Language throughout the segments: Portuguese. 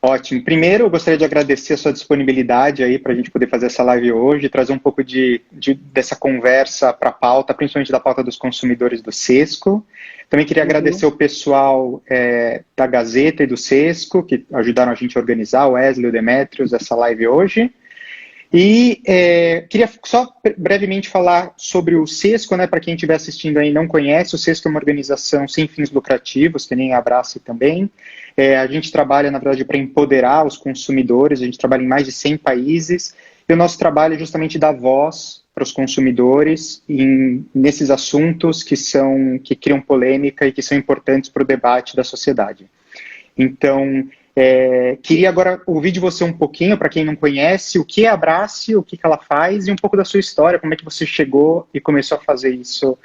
Ótimo. Primeiro, eu gostaria de agradecer a sua disponibilidade aí para a gente poder fazer essa live hoje, trazer um pouco dessa conversa para a pauta, principalmente da pauta dos consumidores do Sesco. Também queria agradecer o pessoal da Gazeta e do Sesco, que ajudaram a gente a organizar, o Wesley e o Demetrios, essa live hoje. E queria só brevemente falar sobre o Sesco, né, para quem estiver assistindo aí e não conhece, o Sesco é uma organização sem fins lucrativos, que nem a Abrace também. A gente trabalha, na verdade, para empoderar os consumidores, a gente trabalha em mais de 100 países, e o nosso trabalho é justamente dar voz para os consumidores nesses assuntos que criam polêmica e que são importantes para o debate da sociedade. Então, queria agora ouvir de você um pouquinho, para quem não conhece, o que é a Abrace, o que ela faz e um pouco da sua história, como é que você chegou e começou a fazer isso,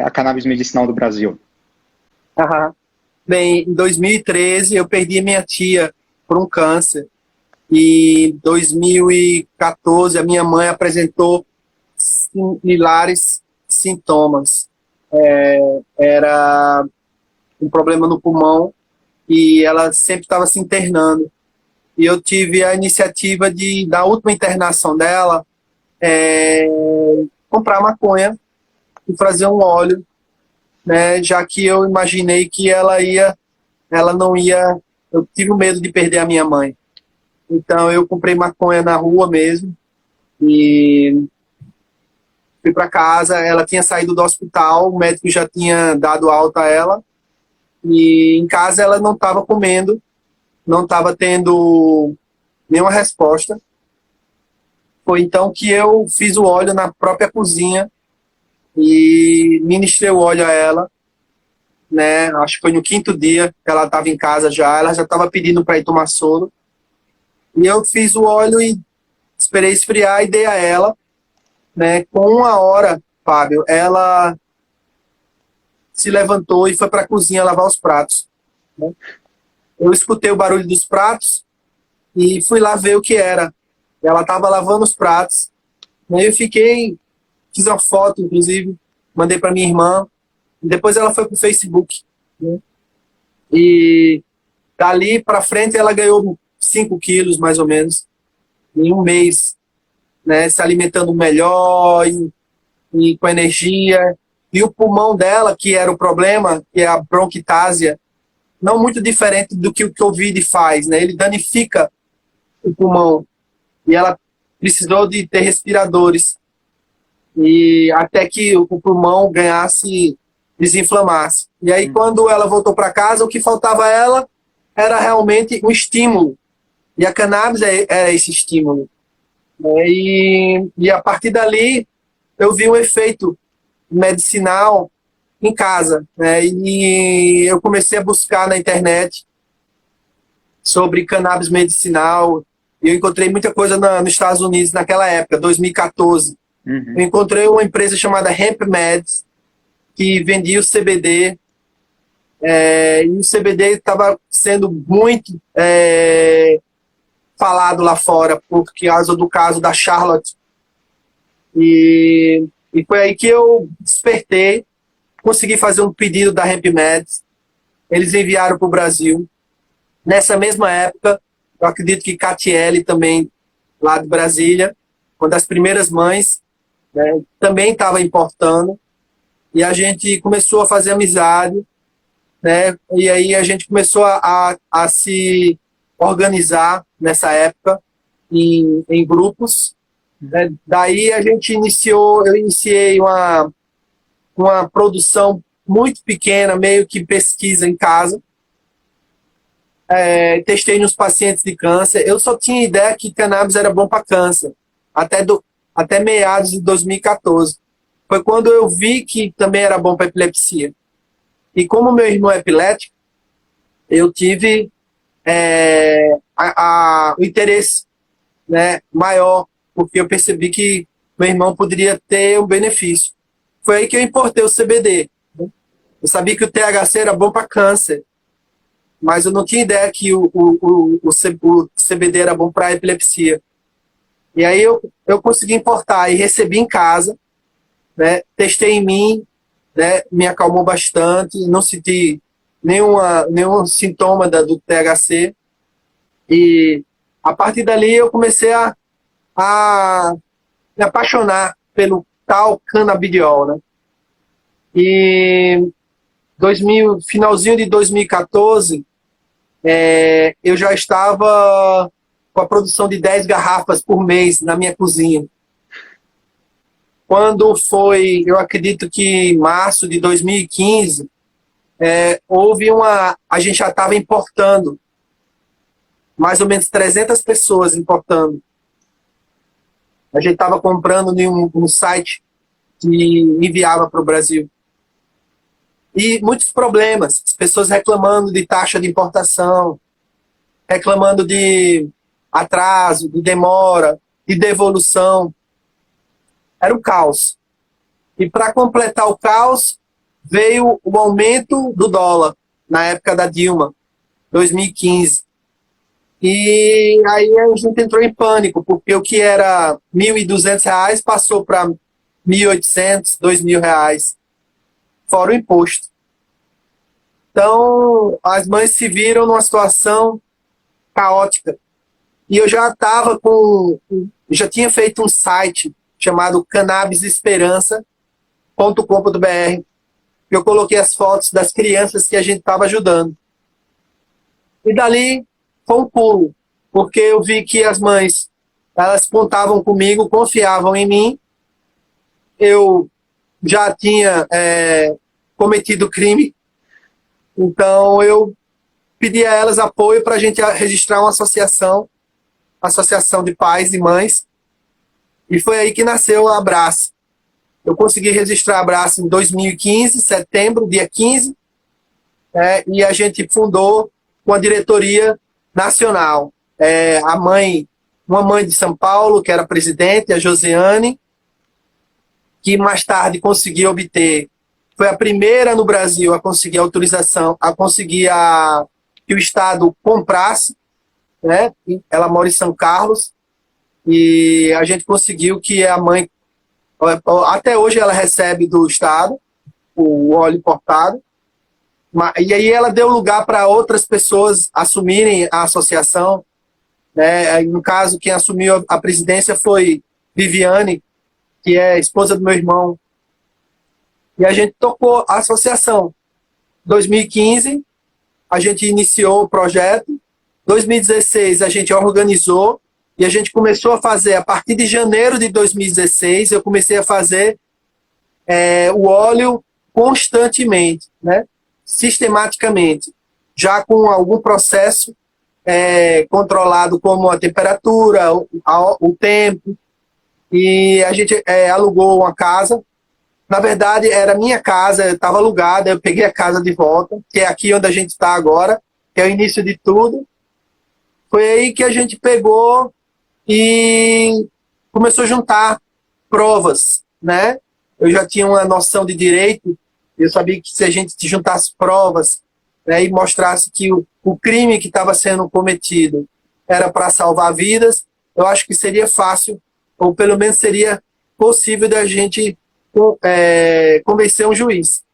a cannabis medicinal do Brasil. Aham. Bem, em 2013 eu perdi minha tia por um câncer e em 2014 a minha mãe apresentou similares sintomas. Era um problema no pulmão e ela sempre estava se internando. E eu tive a iniciativa de, da última internação dela, comprar maconha e fazer um óleo, né, já que eu imaginei que ela não ia, eu tive medo de perder a minha mãe. Então eu comprei maconha na rua mesmo e fui para casa. Ela tinha saído do hospital, o médico já tinha dado alta a ela e em casa ela não estava comendo, não estava tendo nenhuma resposta. Foi então que eu fiz o óleo na própria cozinha e ministrei o óleo a ela, né? Acho que foi no 5º dia que ela estava em casa já, ela já estava pedindo para ir tomar soro. E eu fiz o óleo e esperei esfriar e dei a ela, né? Com 1 hora, Fábio, ela se levantou e foi para a cozinha lavar os pratos, né? Eu escutei o barulho dos pratos e fui lá ver o que era. Ela estava lavando os pratos. Aí eu fiz uma foto, inclusive, mandei para minha irmã. Depois ela foi para o Facebook, né? E dali para frente ela ganhou 5 quilos, mais ou menos, em um mês, né? Se alimentando melhor e com energia. E o pulmão dela, que era o problema, que é a bronquitásia, não muito diferente do que o Covid faz, né? Ele danifica o pulmão. E ela precisou de ter respiradores. E até que o pulmão desinflamasse. E aí, quando ela voltou para casa, o que faltava a ela era realmente um estímulo. E a cannabis era esse estímulo. E a partir dali, eu vi um efeito medicinal em casa, né? E eu comecei a buscar na internet sobre cannabis medicinal. E eu encontrei muita coisa nos Estados Unidos naquela época, 2014. Eu encontrei uma empresa chamada HempMeds, que vendia o CBD, e o CBD estava sendo muito falado lá fora por causa do caso da Charlotte. E foi aí que eu despertei, consegui fazer um pedido da HempMeds, eles enviaram para o Brasil. Nessa mesma época, eu acredito que Catiele também, lá de Brasília, uma das primeiras mães, né, também estava importando. E a gente começou a fazer amizade, né? E aí a gente começou a se organizar nessa época em grupos, né? Daí a gente eu iniciei uma produção muito pequena, meio que pesquisa em casa. Testei nos pacientes de câncer. Eu só tinha ideia que cannabis era bom para câncer, até meados de 2014. Foi quando eu vi que também era bom para epilepsia. E como meu irmão é epilético, eu tive o interesse, né, maior, porque eu percebi que meu irmão poderia ter um benefício. Foi aí que eu importei o CBD, né? Eu sabia que o THC era bom para câncer, mas eu não tinha ideia que o CBD era bom para epilepsia. E aí eu consegui importar e recebi em casa, né? Testei em mim, né? Me acalmou bastante, não senti nenhum sintoma do THC. E a partir dali eu comecei a me apaixonar pelo tal canabidiol, né? E finalzinho de 2014, eu já estava com a produção de 10 garrafas por mês na minha cozinha. Quando foi, eu acredito que em março de 2015, a gente já estava importando, mais ou menos 300 pessoas importando. A gente estava comprando em um site que enviava para o Brasil. E muitos problemas, as pessoas reclamando de taxa de importação, reclamando de atraso, de demora, de devolução. Era um caos. E para completar o caos, veio o aumento do dólar, na época da Dilma, 2015. E aí a gente entrou em pânico, porque o que era R$ 1.200 passou para R$ 1.800, R$ 2.000, fora o imposto. Então, as mães se viram numa situação caótica. E eu já tinha feito um site chamado cannabisesperança.com.br. Eu coloquei as fotos das crianças que a gente estava ajudando. E dali foi um pulo, porque eu vi que as mães, elas contavam comigo, confiavam em mim. Eu já tinha cometido crime, então eu pedi a elas apoio para a gente registrar uma associação de pais e mães, e foi aí que nasceu a Abrace. Eu consegui registrar a Abrace em 2015, setembro, dia 15, e a gente fundou com a diretoria nacional. Uma mãe de São Paulo, que era presidente, a Josiane, que mais tarde conseguiu obter, foi a primeira no Brasil a conseguir autorização, que o Estado comprasse, né? Ela mora em São Carlos, e a gente conseguiu que a mãe, até hoje ela recebe do Estado o óleo importado, e aí ela deu lugar para outras pessoas assumirem a associação, né? No caso, quem assumiu a presidência foi Viviane, que é esposa do meu irmão, e a gente tocou a associação. 2015, a gente iniciou o projeto. 2016, a gente organizou e a gente começou a fazer, a partir de janeiro de 2016, eu comecei a fazer o óleo constantemente, né? Sistematicamente, já com algum processo controlado, como a temperatura, o tempo. E a gente alugou uma casa. Na verdade, era minha casa, estava alugada, eu peguei a casa de volta, que é aqui onde a gente está agora, que é o início de tudo. Foi aí que a gente pegou e começou a juntar provas, né? Eu já tinha uma noção de direito, eu sabia que se a gente juntasse provas, né, e mostrasse que o crime que estava sendo cometido era para salvar vidas, eu acho que seria fácil, ou pelo menos seria possível da gente convencer um juiz.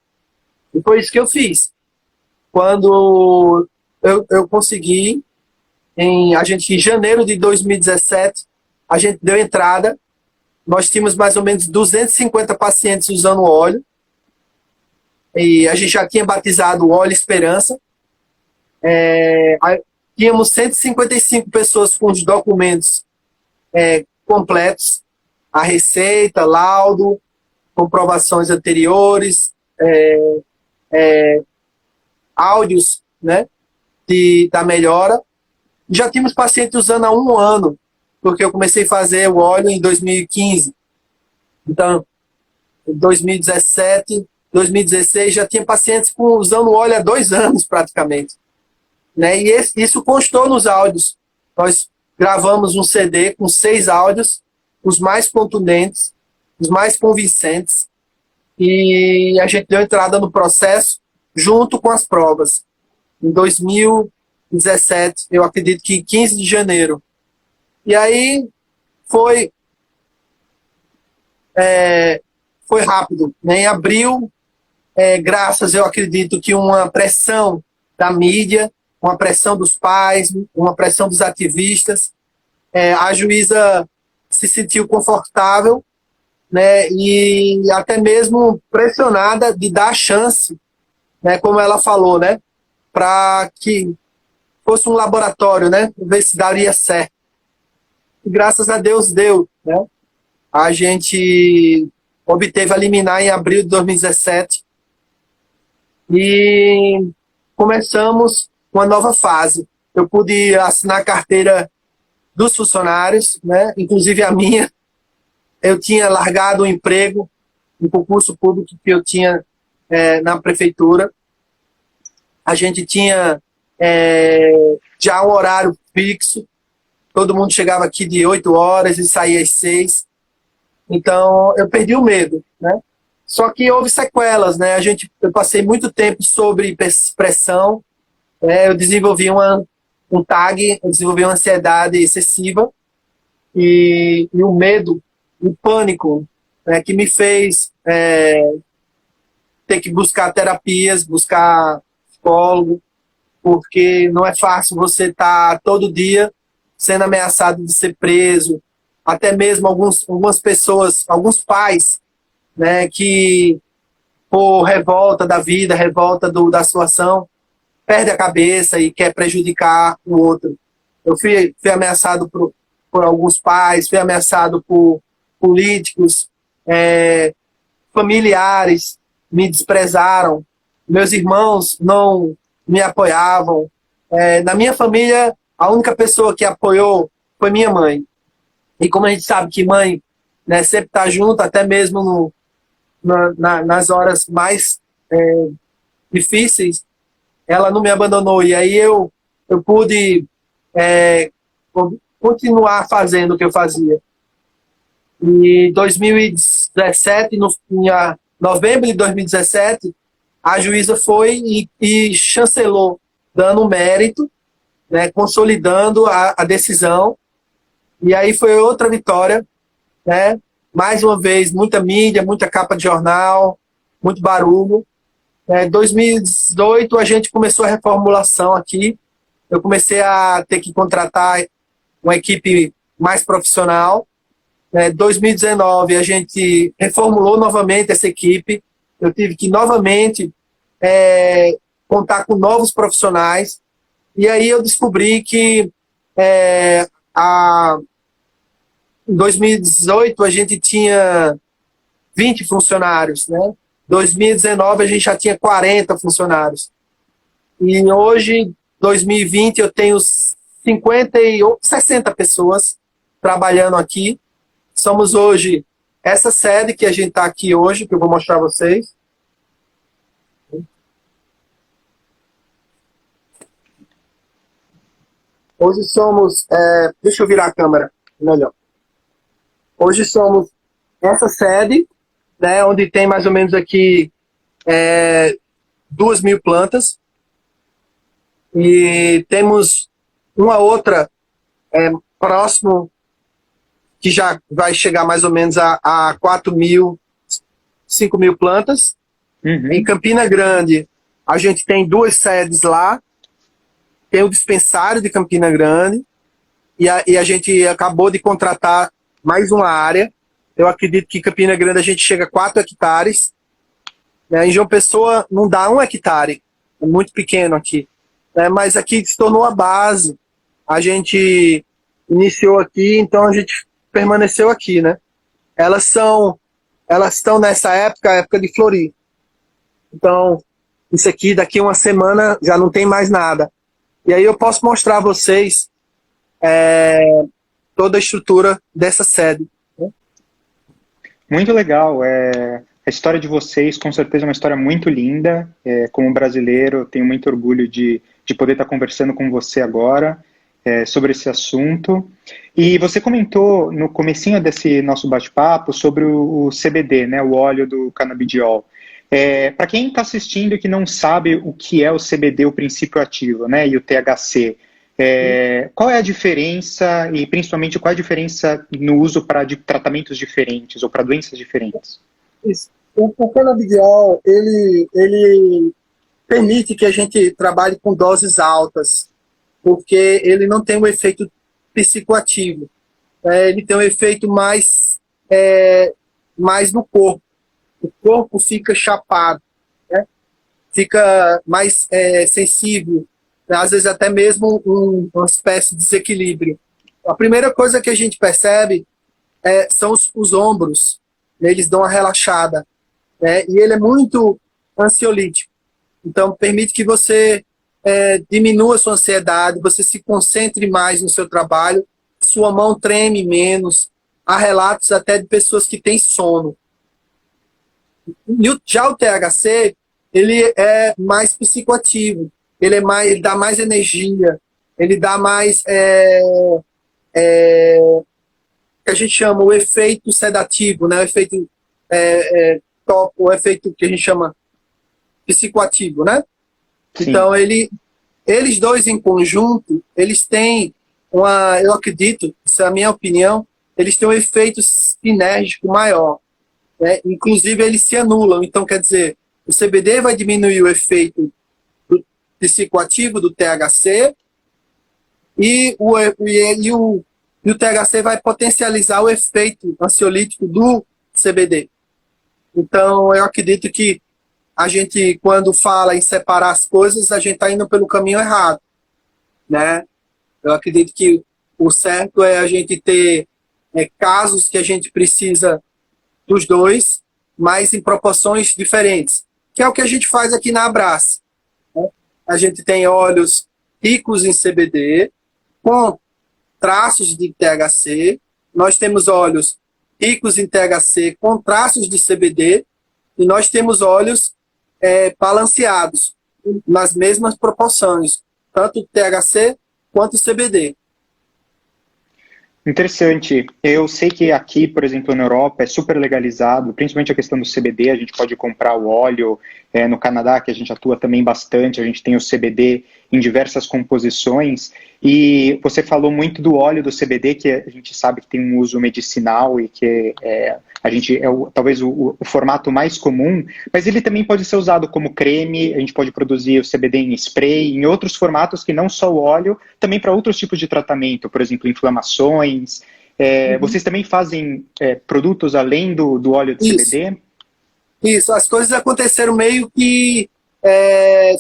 E foi isso que eu fiz. Quando eu consegui, em janeiro de 2017, a gente deu entrada, nós tínhamos mais ou menos 250 pacientes usando óleo, e a gente já tinha batizado o óleo Esperança. Tínhamos 155 pessoas com os documentos completos, a receita, laudo, comprovações anteriores, áudios, né, da melhora. Já tínhamos pacientes usando há 1 ano, porque eu comecei a fazer o óleo em 2015. Então, em 2017, 2016, já tinha pacientes usando o óleo há 2 anos praticamente, né? E isso constou nos áudios. Nós gravamos um CD com 6 áudios, os mais contundentes, os mais convincentes, e a gente deu entrada no processo junto com as provas. Em 2017, eu acredito que 15 de janeiro. E aí foi rápido, né? Em abril, graças, eu acredito que uma pressão da mídia, uma pressão dos pais, uma pressão dos ativistas. A juíza se sentiu confortável, né, e até mesmo pressionada de dar a chance, né, como ela falou, né, para que fosse um laboratório, né, ver se daria certo. E graças a Deus deu, né? A gente obteve a liminar em abril de 2017 e começamos uma nova fase. Eu pude assinar a carteira dos funcionários, né? Inclusive a minha. Eu tinha largado o emprego, um concurso público que eu tinha na prefeitura. A gente tinha já um horário fixo. Todo mundo chegava aqui de 8 horas e saía às 6. Então, eu perdi o medo, né? Só que houve sequelas, né? Eu passei muito tempo sob pressão. Eu desenvolvi um TAG, eu desenvolvi uma ansiedade excessiva e o medo, o pânico, né, que me fez ter que buscar terapias, buscar psicólogo, porque não é fácil você estar todo dia sendo ameaçado de ser preso, até mesmo algumas pessoas, alguns pais, né, que por revolta da vida, revolta da situação, perde a cabeça e quer prejudicar o outro. Eu fui ameaçado por alguns pais, fui ameaçado por políticos, familiares me desprezaram, meus irmãos não me apoiavam. Na minha família, a única pessoa que apoiou foi minha mãe. E como a gente sabe que mãe, né, sempre está junto, até mesmo nas horas mais difíceis, ela não me abandonou. E aí eu pude continuar fazendo o que eu fazia. Em 2017, em novembro de 2017, a juíza foi e chancelou, dando mérito, né, consolidando a decisão. E aí foi outra vitória, né? Mais uma vez, muita mídia, muita capa de jornal, muito barulho. Em 2018, a gente começou a reformulação aqui. Eu comecei a ter que contratar uma equipe mais profissional. Em 2019, a gente reformulou novamente essa equipe. Eu tive que novamente contar com novos profissionais. E aí eu descobri que em 2018 a gente tinha 20 funcionários, né? Em 2019 a gente já tinha 40 funcionários. E hoje, 2020, eu tenho 50 ou 60 pessoas trabalhando aqui. Somos hoje essa sede que a gente está aqui hoje, que eu vou mostrar a vocês. Hoje somos... deixa eu virar a câmera, melhor. Hoje somos essa sede, né, onde tem mais ou menos aqui 2.000 plantas. E temos uma outra próximo, que já vai chegar mais ou menos a 4.000, 5.000 plantas. Uhum. Em Campina Grande, a gente tem 2 sedes lá. Tem o dispensário de Campina Grande. E a gente acabou de contratar mais uma área. Eu acredito que em Campina Grande a gente chega a 4 hectares. Em João Pessoa não dá 1 hectare. É muito pequeno aqui. Mas aqui se tornou a base. A gente iniciou aqui, então a gente permaneceu aqui, né? Elas estão nessa época de florir. Então, isso aqui daqui uma semana já não tem mais nada. E aí eu posso mostrar a vocês toda a estrutura dessa sede. Né? Muito legal. A história de vocês, com certeza, é uma história muito linda. Como brasileiro, eu tenho muito orgulho de poder estar conversando com você agora sobre esse assunto. E você comentou no comecinho desse nosso bate-papo sobre o CBD, né, o óleo do canabidiol. Para quem está assistindo e que não sabe o que é o CBD, o princípio ativo, né, e o THC, qual é a diferença e principalmente qual é a diferença no uso para tratamentos diferentes ou para doenças diferentes? Isso. O canabidiol, ele permite que a gente trabalhe com doses altas, porque ele não tem um efeito psicoativo. Ele tem um efeito mais no corpo. O corpo fica chapado, né? Fica mais sensível, às vezes até mesmo uma espécie de desequilíbrio. A primeira coisa que a gente percebe são os ombros, né? Eles dão uma relaxada, né? E ele é muito ansiolítico. Então, permite que você diminua a sua ansiedade, você se concentre mais no seu trabalho, sua mão treme menos. Há relatos até de pessoas que têm sono. Já o THC, ele é mais psicoativo, ele dá mais energia, ele dá mais que a gente chama o efeito sedativo, né? O efeito o efeito que a gente chama psicoativo, né? Sim. Então, eles dois em conjunto, eles têm eu acredito, isso é a minha opinião, eles têm um efeito sinérgico maior, né? Inclusive, eles se anulam. Então, quer dizer, o CBD vai diminuir o efeito psicoativo do THC e o THC vai potencializar o efeito ansiolítico do CBD. Então, eu acredito que a gente, quando fala em separar as coisas, a gente está indo pelo caminho errado, né? Eu acredito que o certo é a gente ter casos que a gente precisa dos dois, mas em proporções diferentes, que é o que a gente faz aqui na Abrace, né? A gente tem óleos ricos em CBD, com traços de THC, nós temos óleos ricos em THC com traços de CBD, e nós temos óleos balanceados, nas mesmas proporções, tanto o THC quanto o CBD. Interessante. Eu sei que aqui, por exemplo, na Europa, é super legalizado, principalmente a questão do CBD, a gente pode comprar o óleo, no Canadá, que a gente atua também bastante, a gente tem o CBD em diversas composições, e você falou muito do óleo do CBD, que a gente sabe que tem um uso medicinal e que talvez o formato mais comum, mas ele também pode ser usado como creme, a gente pode produzir o CBD em spray, em outros formatos que não só o óleo, também para outros tipos de tratamento, por exemplo, inflamações. Vocês também fazem produtos além do óleo de CBD? Isso, as coisas aconteceram meio que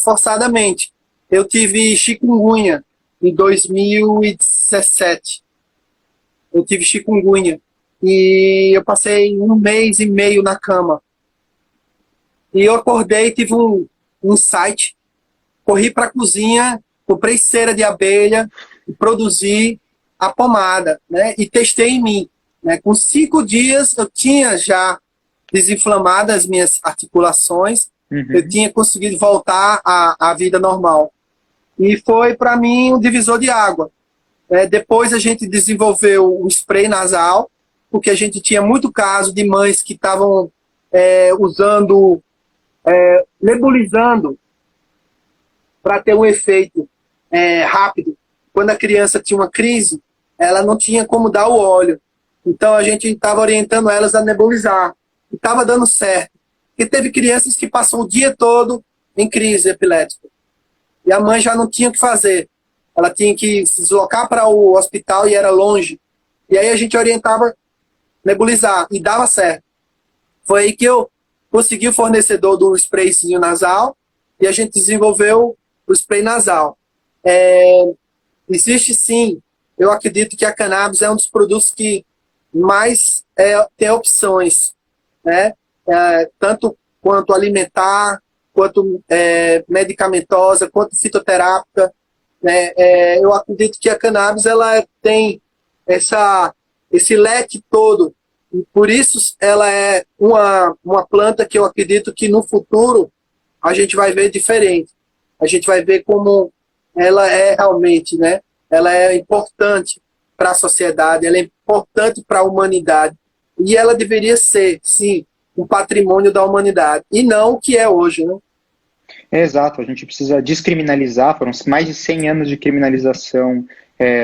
forçadamente. Eu tive chikungunya em 2017. Eu tive chikungunya. E eu passei 1 mês e meio na cama. E eu acordei, tive um insight, corri para a cozinha, comprei cera de abelha e produzi a pomada, né? E testei em mim, né? Com 5 dias eu tinha já desinflamado as minhas articulações, eu tinha conseguido voltar à vida normal. E foi para mim um divisor de água. Depois a gente desenvolveu o spray nasal, porque a gente tinha muito caso de mães que estavam usando, nebulizando, para ter um efeito rápido. Quando a criança tinha uma crise, ela não tinha como dar o óleo. Então a gente estava orientando elas a nebulizar. E estava dando certo. E teve crianças que passam o dia todo em crise epilética. E a mãe já não tinha o que fazer. Ela tinha que se deslocar para o hospital e era longe. E aí a gente orientava nebulizar e dava certo. Foi aí que eu consegui o fornecedor do sprayzinho nasal e a gente desenvolveu o spray nasal. Existe sim, eu acredito que a cannabis é um dos produtos que mais tem opções, né? Tanto quanto alimentar, quanto medicamentosa, quanto fitoterápica. Eu acredito que a cannabis ela tem esse leque todo. E por isso ela é uma planta que eu acredito que no futuro a gente vai ver diferente. A gente vai ver como ela é realmente, né? Ela é importante para a sociedade, ela é importante para a humanidade. E ela deveria ser, sim, um patrimônio da humanidade. E não o que é hoje, né? Exato, a gente precisa descriminalizar, foram mais de 100 anos de criminalização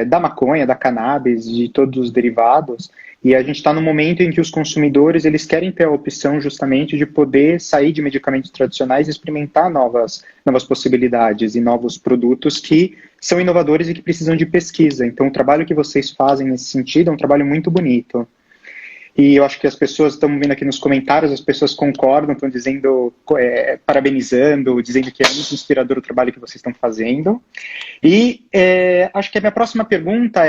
da maconha, da cannabis, de todos os derivados, E a gente está no momento em que os consumidores eles querem ter a opção justamente de poder sair de medicamentos tradicionais e experimentar novas possibilidades e novos produtos que são inovadores e que precisam de pesquisa. Então, o trabalho que vocês fazem nesse sentido é um trabalho muito bonito. E eu acho que as pessoas estão vendo aqui nos comentários, as pessoas concordam, estão dizendo, parabenizando, dizendo que é muito inspirador o trabalho que vocês estão fazendo. E acho que a minha próxima pergunta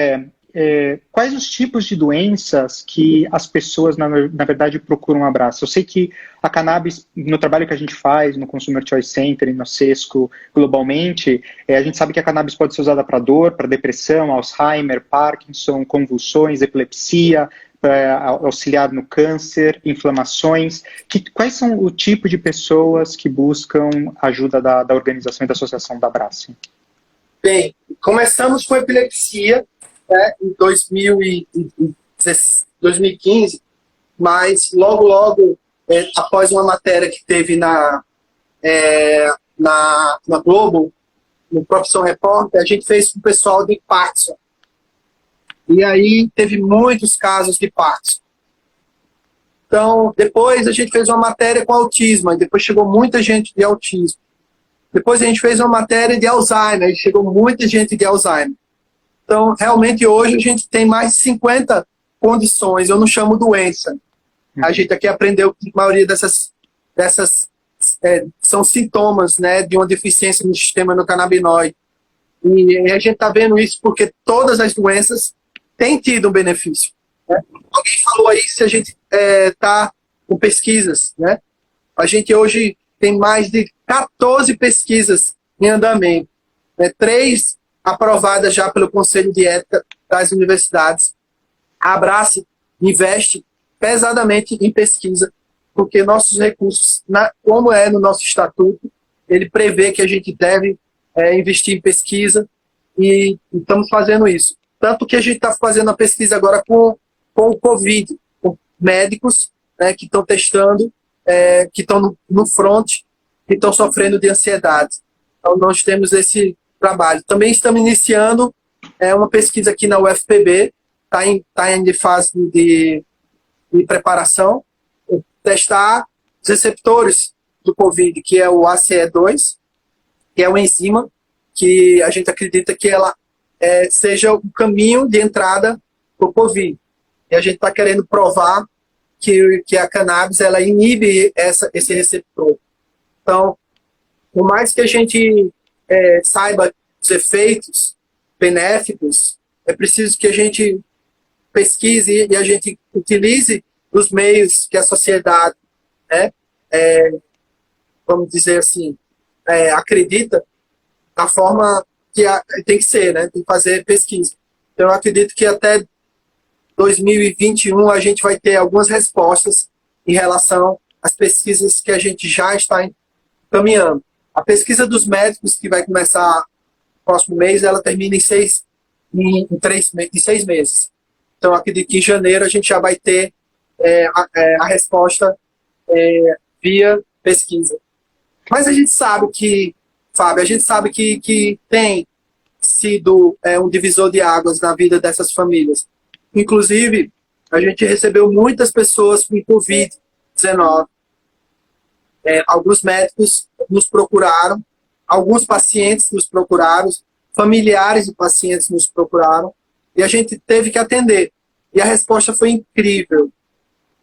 quais os tipos de doenças que as pessoas, na verdade, procuram um abraço? Eu sei que a cannabis, no trabalho que a gente faz, no Consumer Choice Center e no Sesco, globalmente, a gente sabe que a cannabis pode ser usada para dor, para depressão, Alzheimer, Parkinson, convulsões, epilepsia, para auxiliar no câncer, inflamações. Quais são o tipo de pessoas que buscam ajuda da organização e da associação da Abrace? Bem, começamos com epilepsia, né, em 2015, mas logo, após uma matéria que teve na Globo, no Profissão Repórter, a gente fez com o pessoal de Parkinson. E aí teve muitos casos de Parkinson. Então, depois a gente fez uma matéria com autismo, e depois chegou muita gente de autismo. Depois a gente fez uma matéria de Alzheimer, e chegou muita gente de Alzheimer. Então, realmente, hoje a gente tem mais de 50 condições, eu não chamo doença. A gente aqui aprendeu que a maioria dessas são sintomas, né, de uma deficiência no sistema endocannabinoide. E a gente está vendo isso porque todas as doenças têm tido um benefício. Né? Alguém falou aí se a gente está com pesquisas. Né? A gente hoje tem mais de 14 pesquisas em andamento. 3 aprovadas já pelo Conselho de Ética das universidades. A Abrace investe pesadamente em pesquisa, porque nossos recursos, como é no nosso estatuto, ele prevê que a gente deve investir em pesquisa e estamos fazendo isso. Tanto que a gente está fazendo a pesquisa agora com o Covid, com médicos, né, que estão testando, que estão no front, que estão sofrendo de ansiedade. Então, nós temos esse trabalho. Também estamos iniciando uma pesquisa aqui na UFPB, está em fase de preparação, testar os receptores do Covid, que é o ACE2, que é uma enzima que a gente acredita que ela seja o caminho de entrada para o Covid. E a gente está querendo provar que a cannabis ela inibe esse receptor. Então, por mais que a gente saiba os efeitos benéficos, é preciso que a gente pesquise e a gente utilize os meios que a sociedade, vamos dizer assim, acredita da forma que tem que ser, né? Tem que fazer pesquisa. Então, eu acredito que até 2021 a gente vai ter algumas respostas em relação às pesquisas que a gente já está encaminhando. A pesquisa dos médicos, que vai começar no próximo mês, ela termina em 6 meses. Então, acredito que em janeiro a gente já vai ter a resposta via pesquisa. Mas a gente sabe que, Fábio, que tem sido um divisor de águas na vida dessas famílias. Inclusive, a gente recebeu muitas pessoas com Covid-19. Alguns médicos nos procuraram, alguns pacientes nos procuraram, familiares de pacientes nos procuraram, e a gente teve que atender. E a resposta foi incrível.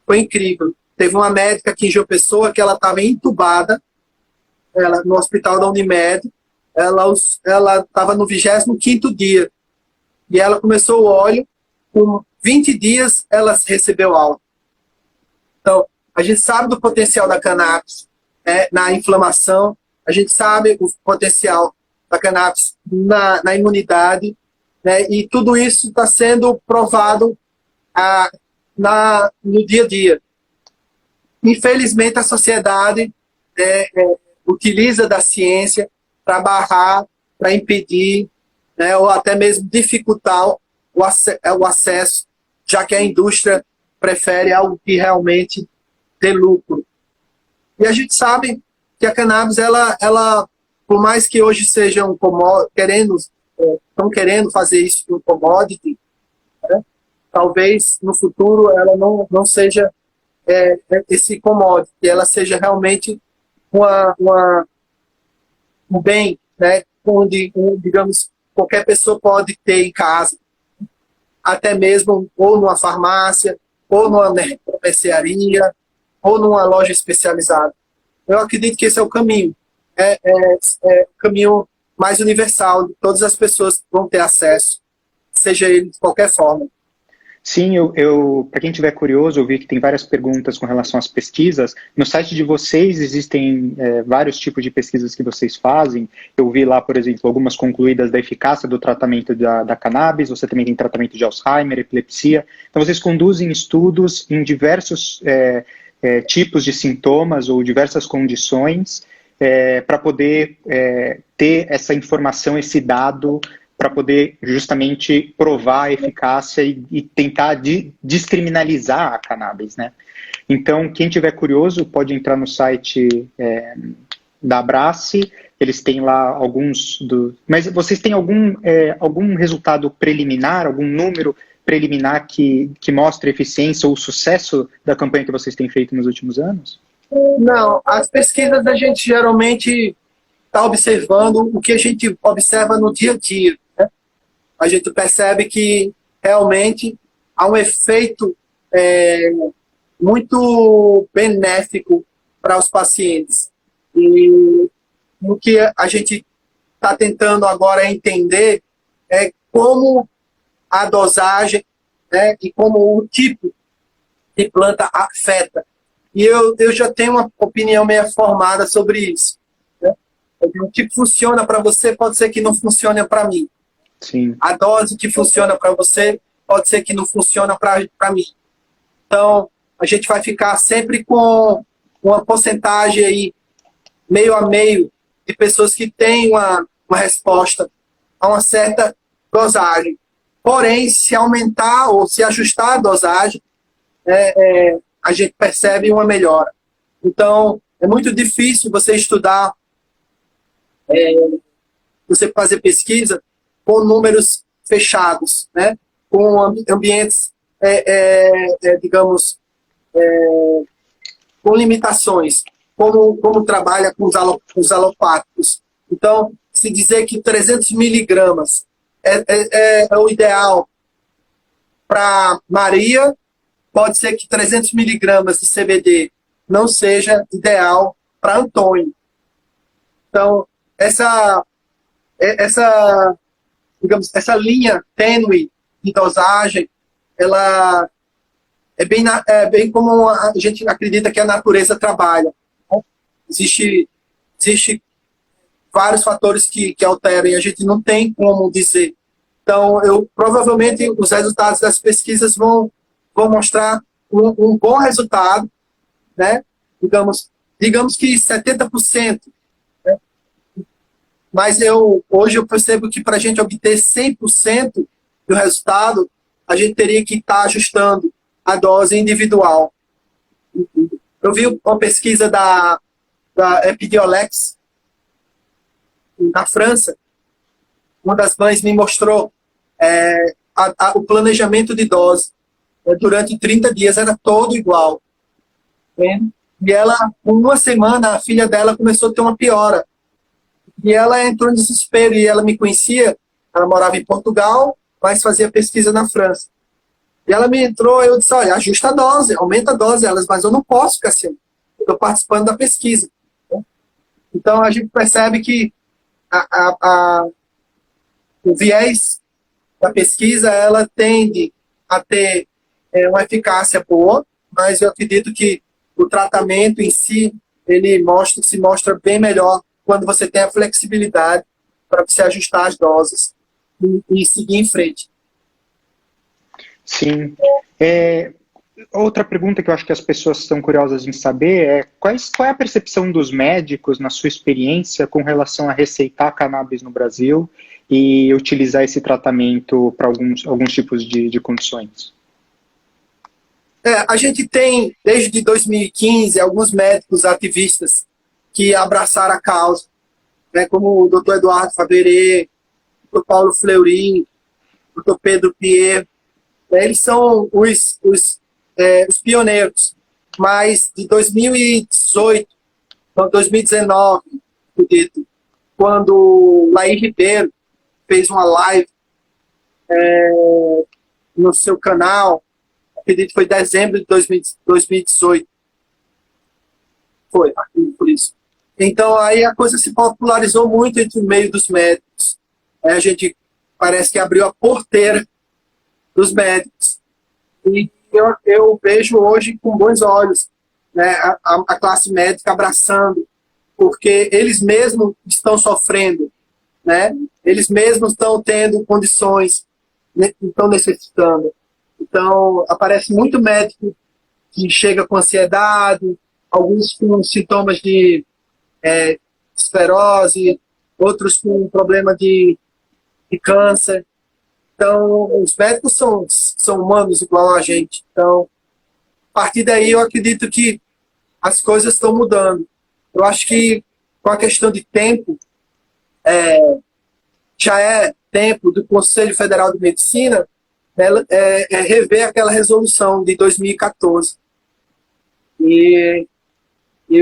Foi incrível. Teve uma médica aqui em João Pessoa que ela estava entubada, no hospital da Unimed, ela estava no 25º dia. E ela começou o óleo, com 20 dias ela recebeu alta. Então, a gente sabe do potencial da cannabis na inflamação, a gente sabe o potencial da cannabis na imunidade, né, e tudo isso está sendo provado no dia a dia. Infelizmente, a sociedade utiliza da ciência para barrar, para impedir, né, ou até mesmo dificultar o acesso, já que a indústria prefere algo que realmente dê lucro. E a gente sabe que a cannabis, ela por mais que hoje sejam estão querendo fazer isso com commodity, né, talvez no futuro ela não seja esse commodity, ela seja realmente um bem, né, onde, digamos, qualquer pessoa pode ter em casa, até mesmo ou numa farmácia, ou numa mercearia, ou numa loja especializada. Eu acredito que esse é o caminho. O caminho mais universal, todas as pessoas vão ter acesso, seja ele de qualquer forma. Sim, para quem estiver curioso, eu vi que tem várias perguntas com relação às pesquisas. No site de vocês existem vários tipos de pesquisas que vocês fazem. Eu vi lá, por exemplo, algumas concluídas da eficácia do tratamento da cannabis, você também tem tratamento de Alzheimer, epilepsia. Então, vocês conduzem estudos em diversos tipos de sintomas ou diversas condições para poder ter essa informação, esse dado, para poder justamente provar a eficácia e tentar descriminalizar a cannabis, né? Então, quem tiver curioso pode entrar no site da Abrace, eles têm lá alguns Mas vocês têm algum resultado preliminar, algum número preliminar que mostre a eficiência ou o sucesso da campanha que vocês têm feito nos últimos anos? Não, as pesquisas a gente geralmente está observando o que a gente observa no dia a dia. A gente percebe que realmente há um efeito muito benéfico para os pacientes. E o que a gente está tentando agora entender é como a dosagem, né, e como o tipo de planta afeta. E eu já tenho uma opinião meio formada sobre isso. Né? O que funciona para você pode ser que não funcione para mim. Sim. A dose que funciona para você pode ser que não funciona para mim. Então, a gente vai ficar sempre com uma porcentagem aí, meio a meio, de pessoas que têm uma resposta a uma certa dosagem. Porém, se aumentar ou se ajustar a dosagem, a gente percebe uma melhora. Então, é muito difícil você estudar, você fazer pesquisa com números fechados, né? Com ambientes, digamos, com limitações, como trabalha com os alopáticos. Então, se dizer que 300 miligramas é o ideal para Maria, pode ser que 300 miligramas de CBD não seja ideal para Antônio. Então, digamos, essa linha tênue de dosagem, ela é bem como a gente acredita que a natureza trabalha. Existe vários fatores que alteram e a gente não tem como dizer. Então, provavelmente os resultados das pesquisas vão mostrar um bom resultado, né? Digamos que 70%. Mas hoje eu percebo que para a gente obter 100% do resultado, a gente teria que estar ajustando a dose individual. Eu vi uma pesquisa da Epidiolex, na França. Uma das mães me mostrou o planejamento de dose. Durante 30 dias era todo igual. E ela, com uma semana, a filha dela começou a ter uma piora. E ela entrou em desespero, e ela me conhecia, ela morava em Portugal, mas fazia pesquisa na França. E ela me entrou, eu disse, olha, ajusta a dose, aumenta a dose. Elas, mas eu não posso ficar assim, eu estou participando da pesquisa. Então, a gente percebe que o viés da pesquisa, ela tende a ter uma eficácia boa, mas eu acredito que o tratamento em si, ele se mostra bem melhor quando você tem a flexibilidade para você ajustar as doses e seguir em frente. Sim. Outra pergunta que eu acho que as pessoas estão curiosas em saber é qual é a percepção dos médicos, na sua experiência, com relação a receitar cannabis no Brasil e utilizar esse tratamento para alguns tipos de condições? A gente tem, desde 2015, alguns médicos ativistas que abraçaram a causa, né, como o Dr. Eduardo Faberê, o Dr. Paulo Fleury, o Dr. Pedro Pierre, Eles são os pioneiros, mas de 2018 para 2019, acredito, quando Laí Ribeiro fez uma live no seu canal, acredito que foi dezembro de 2018. Foi, por isso. Então, aí a coisa se popularizou muito entre o meio dos médicos. Aí a gente parece que abriu a porteira dos médicos. E eu vejo hoje com bons olhos, né, a classe médica abraçando, porque eles mesmos estão sofrendo, né? Eles mesmos estão tendo condições, né, estão necessitando. Então, aparece muito médico que chega com ansiedade, alguns com sintomas de esclerose, outros com problema de câncer. Então, os médicos são humanos igual a gente. Então, a partir daí, eu acredito que as coisas estão mudando. Eu acho que, com a questão de tempo, já é tempo do Conselho Federal de Medicina, né, rever aquela resolução de 2014. E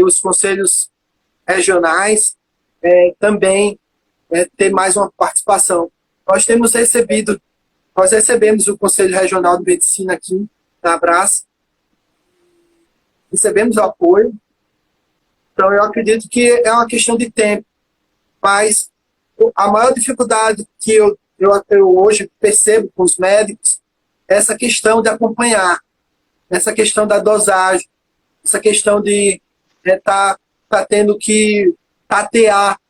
os conselhos regionais também ter mais uma participação. Nós recebemos o Conselho Regional de Medicina aqui na Abraço, recebemos o apoio, então eu acredito que é uma questão de tempo, mas a maior dificuldade que eu hoje percebo com os médicos é essa questão de acompanhar, essa questão da dosagem, essa questão de tá tendo que tatear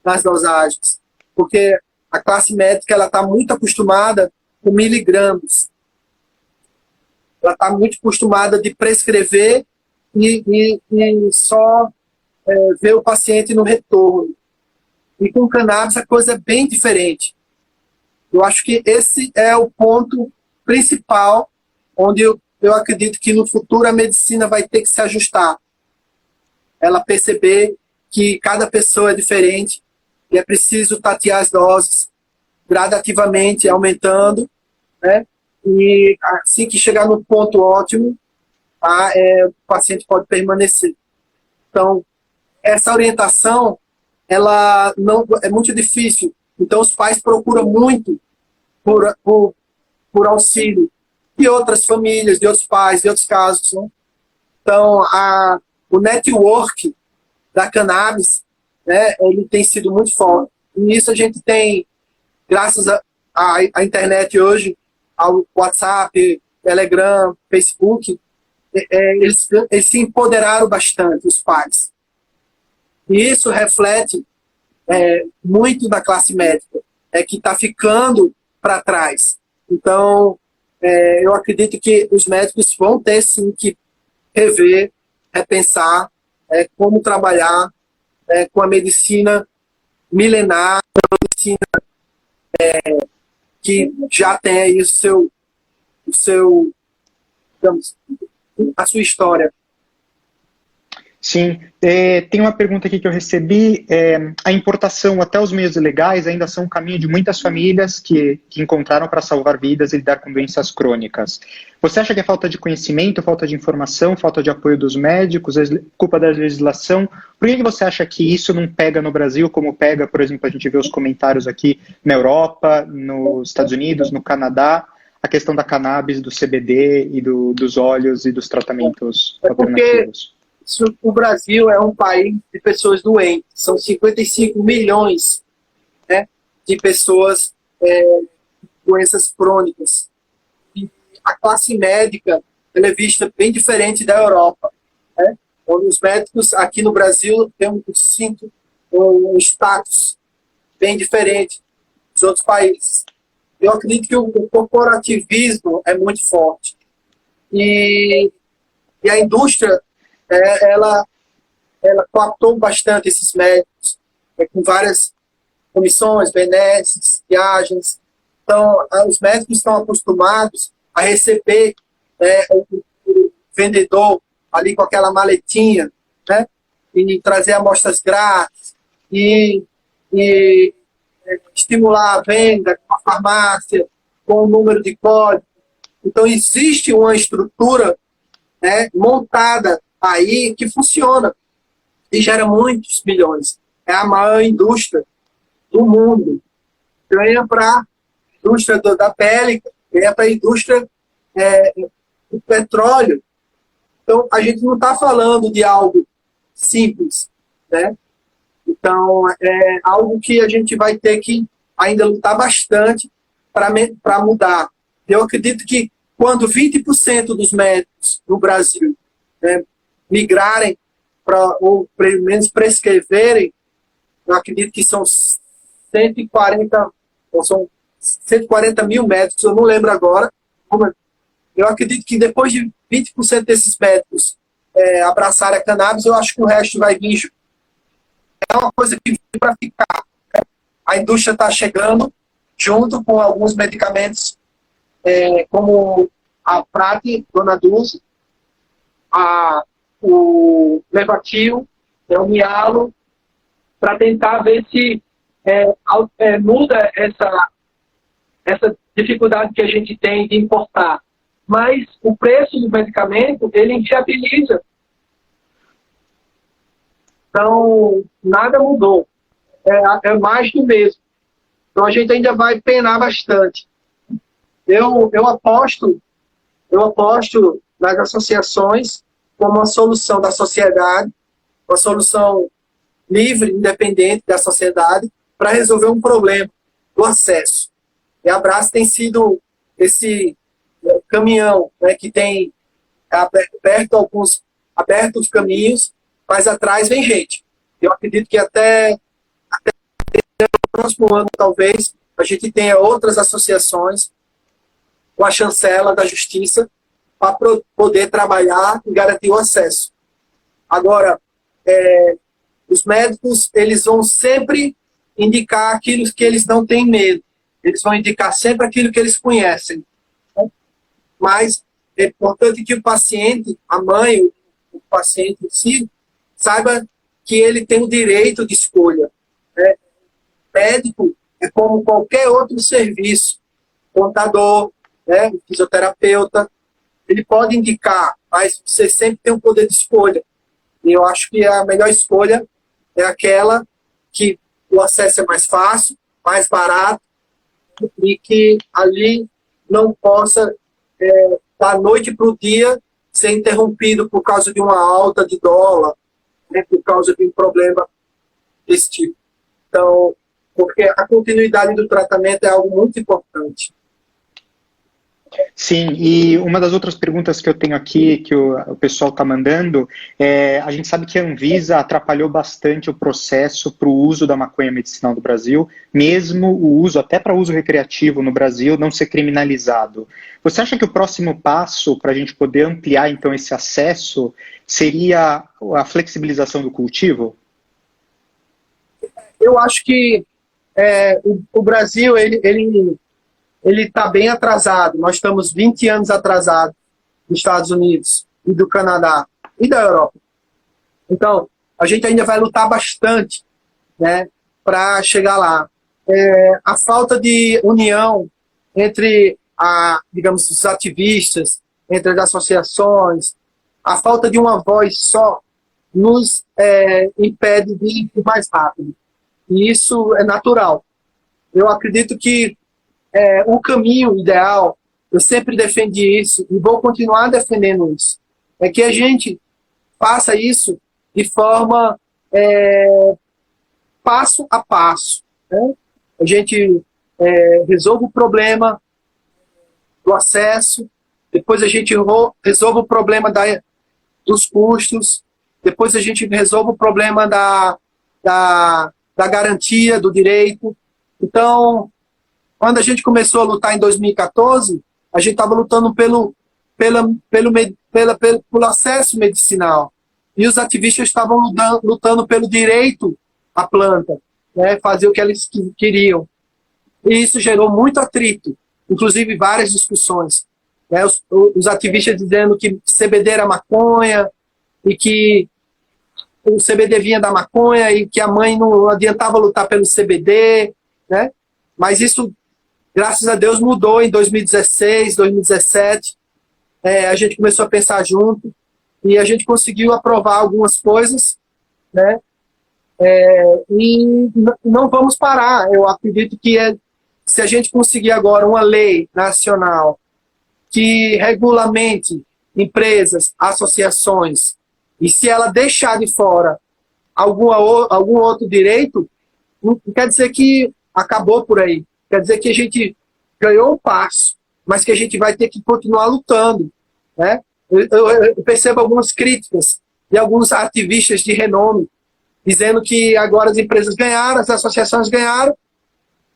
nas dosagens, porque a classe médica ela está muito acostumada com miligramas, ela está muito acostumada de prescrever e só ver o paciente no retorno. E com cannabis a coisa é bem diferente. Eu acho que esse é o ponto principal onde eu acredito que no futuro a medicina vai ter que se ajustar. Ela perceber que cada pessoa é diferente e é preciso tatear as doses gradativamente, aumentando, né? E assim que chegar no ponto ótimo, o paciente pode permanecer. Então, essa orientação, ela não é muito difícil. Então, os pais procuram muito por auxílio de outras famílias, de outros pais, de outros casos, né? Então, o network da cannabis, né, ele tem sido muito forte. E nisso a gente tem, graças à internet hoje, ao WhatsApp, Telegram, Facebook, eles se empoderaram bastante, os pais. E isso reflete muito da classe médica, que está ficando para trás. Então, eu acredito que os médicos vão ter sim que rever, repensar como trabalhar com a medicina milenar, a medicina que já tem aí digamos, a sua história. Sim, tem uma pergunta aqui que eu recebi, a importação até os meios legais ainda são um caminho de muitas famílias que encontraram para salvar vidas e lidar com doenças crônicas. Você acha que é falta de conhecimento, falta de informação, falta de apoio dos médicos, culpa da legislação? Por que você acha que isso não pega no Brasil como pega, por exemplo, a gente vê os comentários aqui na Europa, nos Estados Unidos, no Canadá, a questão da cannabis, do CBD e dos óleos e dos tratamentos alternativos? O Brasil é um país de pessoas doentes. São 55 milhões, né, de pessoas com doenças crônicas. E a classe médica ela é vista bem diferente da Europa, né, onde os médicos aqui no Brasil têm um status bem diferente dos outros países. Eu acredito que o corporativismo é muito forte. E a indústria ela cooptou bastante esses médicos, com várias comissões, benesses, viagens. Então, os médicos estão acostumados a receber o vendedor ali com aquela maletinha, né, e trazer amostras grátis, e estimular a venda com a farmácia, com o número de código. Então, existe uma estrutura, né, montada aí que funciona e gera muitos milhões. É a maior indústria do mundo. Ganha para a indústria da pele, ganha para a indústria do petróleo. Então, a gente não está falando de algo simples, né? Então, é algo que a gente vai ter que ainda lutar bastante para mudar. Eu acredito que quando 20% dos médicos no Brasil, né, migrarem ou pelo menos prescreverem, eu acredito que são 140, ou são 140 mil médicos, eu não lembro agora. Eu acredito que depois de 20% desses médicos abraçarem a cannabis, eu acho que o resto vai vir. É uma coisa que vem para ficar. A indústria está chegando junto com alguns medicamentos, como a Prat, Dona Dulce, o Levatil, o Mialo, para tentar ver se muda essa dificuldade que a gente tem de importar. Mas o preço do medicamento, ele inviabiliza. Então, nada mudou. É mais do mesmo. Então, a gente ainda vai penar bastante. Eu aposto nas associações como uma solução da sociedade, uma solução livre, independente da sociedade, para resolver um problema do acesso. E a Brás tem sido esse caminhão, né, que tem aberto os caminhos, mas atrás vem gente. Eu acredito que até o próximo ano, talvez, a gente tenha outras associações com a chancela da justiça para poder trabalhar e garantir o acesso. Agora, os médicos, eles vão sempre indicar aquilo que eles não têm medo. Eles vão indicar sempre aquilo que eles conhecem. Mas é importante que o paciente, a mãe, o paciente em si, saiba que ele tem o direito de escolha. Né? Médico é como qualquer outro serviço. Contador, né? Fisioterapeuta, ele pode indicar, mas você sempre tem um poder de escolha. E eu acho que a melhor escolha é aquela que o acesso é mais fácil, mais barato, e que ali não possa, da noite para o dia, ser interrompido por causa de uma alta de dólar, né, por causa de um problema desse tipo. Então, porque a continuidade do tratamento é algo muito importante. Sim, e uma das outras perguntas que eu tenho aqui, que o pessoal está mandando, a gente sabe que a Anvisa atrapalhou bastante o processo para o uso da maconha medicinal no Brasil, mesmo o uso, até para uso recreativo no Brasil, não ser criminalizado. Você acha que o próximo passo para a gente poder ampliar, então, esse acesso seria a flexibilização do cultivo? Eu acho que o Brasil, ele está bem atrasado. Nós estamos 20 anos atrasados dos Estados Unidos e do Canadá e da Europa. Então, a gente ainda vai lutar bastante, né, para chegar lá. A falta de união entre, digamos, os ativistas, entre as associações, a falta de uma voz só nos impede de ir mais rápido. E isso é natural. Eu acredito que o caminho ideal, eu sempre defendi isso e vou continuar defendendo isso, é que a gente faça isso de forma passo a passo. Né? A gente resolve o problema do acesso, depois a gente resolve o problema dos custos, depois a gente resolve o problema da garantia do direito. Então, quando a gente começou a lutar em 2014, a gente estava lutando pelo acesso medicinal. E os ativistas estavam lutando pelo direito à planta, né, fazer o que eles queriam. E isso gerou muito atrito, inclusive várias discussões. Né, os ativistas dizendo que CBD era maconha, e que o CBD vinha da maconha, e que a mãe não adiantava lutar pelo CBD, né? Mas isso Graças a Deus mudou em 2016, 2017. A gente começou a pensar junto e a gente conseguiu aprovar algumas coisas, né? E não vamos parar. Eu acredito que se a gente conseguir agora uma lei nacional que regulamente empresas, associações, e se ela deixar de fora algum outro direito, não quer dizer que acabou por aí. Quer dizer que a gente ganhou um passo, mas que a gente vai ter que continuar lutando, né? Eu percebo algumas críticas de alguns ativistas de renome, dizendo que agora as empresas ganharam, as associações ganharam,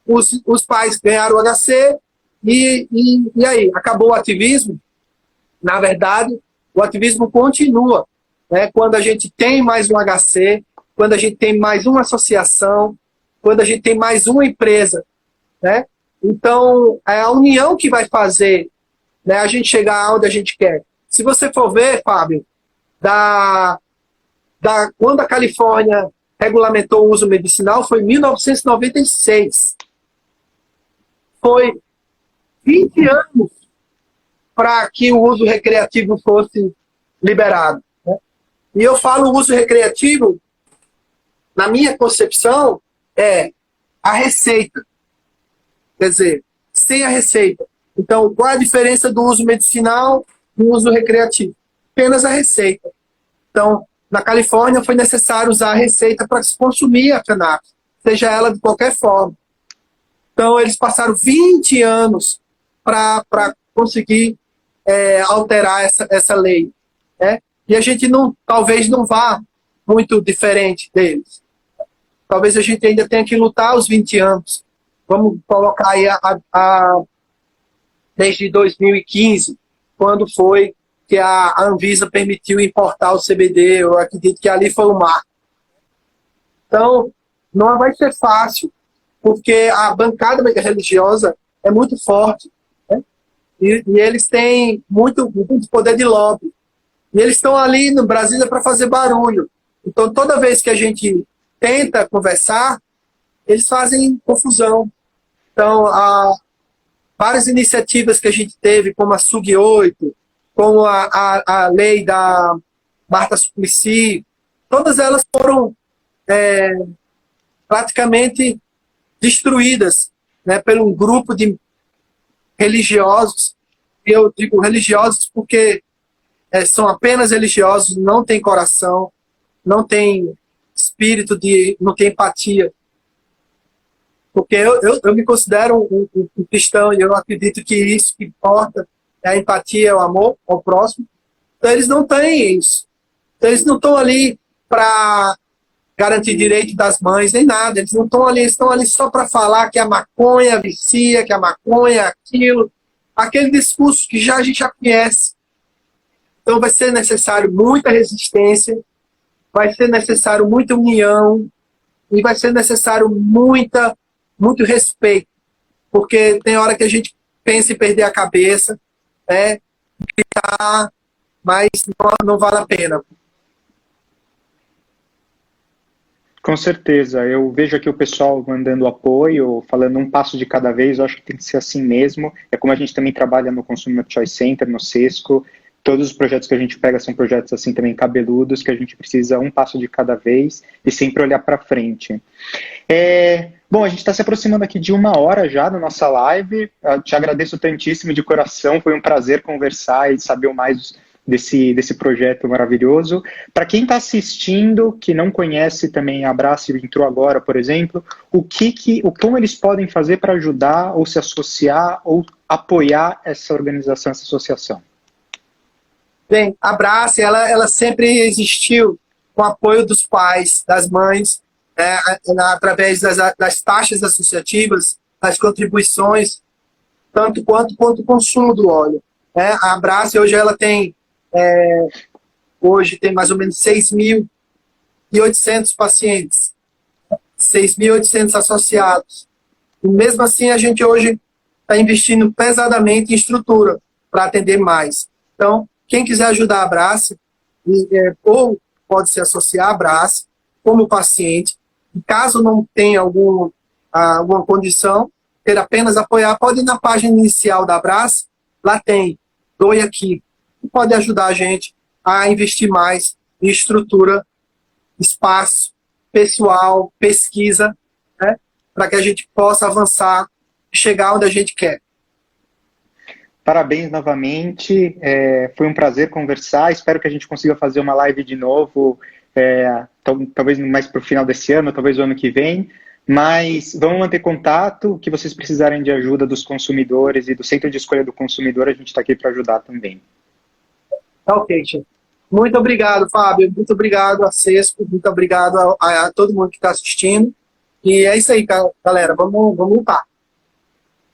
os pais ganharam o HC, e aí? Acabou o ativismo? Na verdade, o ativismo continua, né? Quando a gente tem mais um HC, quando a gente tem mais uma associação, quando a gente tem mais uma empresa, né? Então, é a união que vai fazer, né, a gente chegar onde a gente quer. Se você for ver, Fábio, quando a Califórnia regulamentou o uso medicinal, foi em 1996. Foi 20 anos para que o uso recreativo fosse liberado, né? E eu falo uso recreativo, na minha concepção, é a receita. Quer dizer, sem a receita. Então, qual a diferença do uso medicinal e do uso recreativo? Apenas a receita. Então, na Califórnia foi necessário usar a receita para se consumir a cannabis, seja ela de qualquer forma. Então, eles passaram 20 anos para conseguir alterar essa lei, né? E a gente talvez não vá muito diferente deles. Talvez a gente ainda tenha que lutar os 20 anos. Vamos colocar aí desde 2015, quando foi que a Anvisa permitiu importar o CBD. Eu acredito que ali foi o marco. Então, não vai ser fácil, porque a bancada religiosa é muito forte, né? E eles têm muito poder de lobby. E eles estão ali no Brasília para fazer barulho. Então, toda vez que a gente tenta conversar, eles fazem confusão. Então, várias iniciativas que a gente teve, como a SUG 8, como a lei da Marta Suplicy, todas elas foram praticamente destruídas, né, por um grupo de religiosos. Eu digo religiosos porque são apenas religiosos, não têm coração, não têm espírito, não têm empatia. Porque eu me considero um cristão e eu acredito que isso que importa é a empatia, é o amor ao próximo. Então eles não têm isso. Então, eles não estão ali para garantir direito das mães, nem nada. Eles não estão ali, eles estão ali só para falar que a maconha vicia, que a maconha é aquilo. Aquele discurso que a gente já conhece. Então vai ser necessário muita resistência, vai ser necessário muita união e vai ser necessário muito respeito, porque tem hora que a gente pensa em perder a cabeça, né, gritar, mas não vale a pena. Com certeza, eu vejo aqui o pessoal mandando apoio, falando um passo de cada vez. Eu acho que tem que ser assim mesmo. É como a gente também trabalha no Consumer Choice Center, no Sesco. Todos os projetos que a gente pega são projetos assim também cabeludos, que a gente precisa um passo de cada vez e sempre olhar para frente. Bom, a gente está se aproximando aqui de 1 hora já da nossa live. Eu te agradeço tantíssimo de coração, foi um prazer conversar e saber mais desse projeto maravilhoso. Para quem está assistindo, que não conhece também a Abrace, entrou agora, por exemplo, como eles podem fazer para ajudar ou se associar ou apoiar essa organização, essa associação? Bem, a Abrace, ela sempre existiu com o apoio dos pais, das mães, através das taxas associativas, das contribuições, tanto quanto o consumo do óleo. A Abrace hoje ela tem mais ou menos 6.800 pacientes, 6.800 associados. E mesmo assim a gente hoje está investindo pesadamente em estrutura para atender mais. Então, quem quiser ajudar a Abrace, ou pode se associar à Abrace como paciente. E caso não tenha alguma condição, queira apenas apoiar, pode ir na página inicial da Abrace, lá tem Doe Aqui, que pode ajudar a gente a investir mais em estrutura, espaço, pessoal, pesquisa, né, para que a gente possa avançar e chegar onde a gente quer. Parabéns novamente, foi um prazer conversar, espero que a gente consiga fazer uma live de novo, talvez mais para o final desse ano, talvez o ano que vem, mas vamos manter contato, o que vocês precisarem de ajuda dos consumidores e do Centro de Escolha do Consumidor, a gente está aqui para ajudar também. Tá ok, tio. Muito obrigado, Fábio, muito obrigado a Sesco, muito obrigado a todo mundo que está assistindo, e é isso aí, galera, vamos lutar.